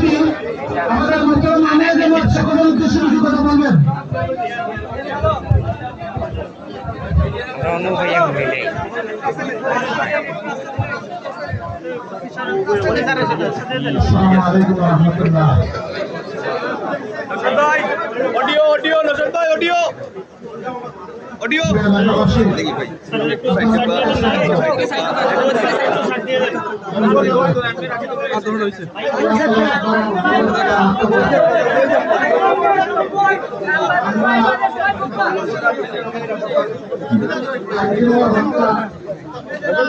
সভাপতি আমাদের মোহতরম আমির জামাত সকলের উদ্দেশ্যে কিছু কথা বলবেন। আসসালামু আলাইকুম ওয়া রাহমাতুল্লাহ। অডিও অডিও নজর ভাই অডিও অডিও দেখি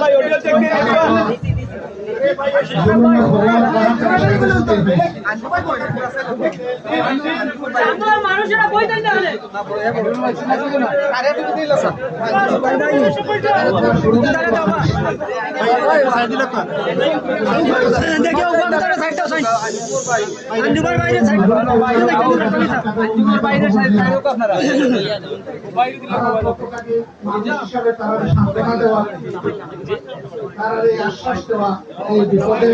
ভাই অডিও চেক দিয়ে মানুষেরা বই দেন তাহলে আশ্বাস দেওয়া এই বিপদে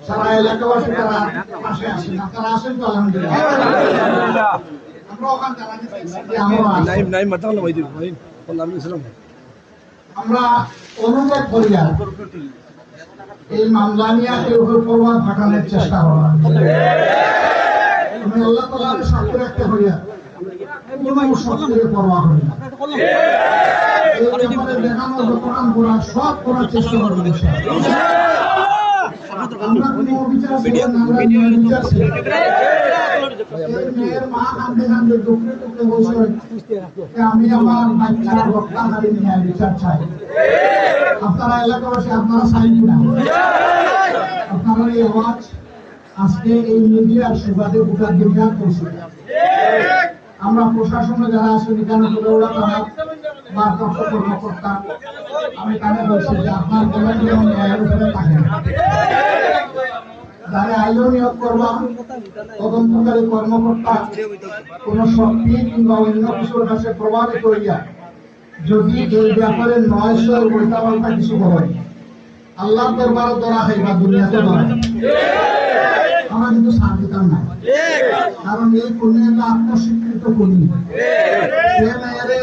সারা এলাকাবাসী তারা পাশে আসেন। আপনারা আসেন তো আলহামদুলিল্লাহ। আমরা অনুভব করি এই মামলা নিয়ে কেউ প্রভাব ফাটানোর চেষ্টা করা আমি আল্লাহ তাআলার সাথে রাখতে হইয়া কোনো শক্তির পরোয়া করি না। এই ব্যাপারে দেখানো যতক্ষণ করা সব করার চেষ্টা করবো। আমরা কোনো অবিচার ছিলাম না, আমরা নির্বিচার ছিলাম। মেয়ের মা কাঁদতে কাঁদতে দুঃখে দুঃখে বসে আমি আমার বাচ্চার হত্যাকারী নিয়ে বিচার চাই। আপনারা এলাকাবাসী আপনারা চাইনি না, আপনারা এই আওয়াজ আজকে এই মিডিয়ার সুবাদে গোটা দুনিয়া করছে। আমরা প্রশাসনে যারা আছে এখানে ওরা তারা ভারপ্রাপ্ত কর্মকর্তা আমি কানে বলছি যে আপনার কোনো নিয়ম ন্যায়ের উপরে থাকে না। যারা আইও নিয়োগ করবা তদন্তকারী কর্মকর্তা কোন শক্তি কিংবা অন্য কিছুর কাছে প্রভাবিত হইয়া যদি এই ব্যাপারে ৯০০ উল্টাপাল্টা কিছু হয় আল্লাহ দরবারে ধরা খাইবা, দুনিয়াতে ধরা আমরা কিন্তু শান্তিতাম না। কারণ এই খুনি একটা আত্মস্বীকৃত খুনি। সে মেয়েরে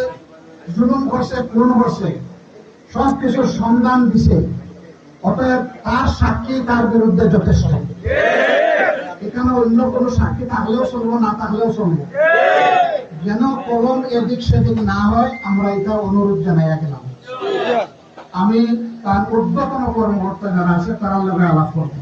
জুলুম করছে, খুন করছে, সব কিছুর সন্ধান দিছে। অতএব তার সাক্ষী তার বিরুদ্ধে যথেষ্ট। এখানে অন্য কোনো সাক্ষী থাকলেও চলবো, না থাকলেও চলবো, যেন কলম এদিক সেদিক না হয় আমরা এটা অনুরোধ জানাই গেলাম। আমি তার ঊর্ধ্বতন কর্মকর্তা যারা আছে তারা লোকে আলাপ করবো।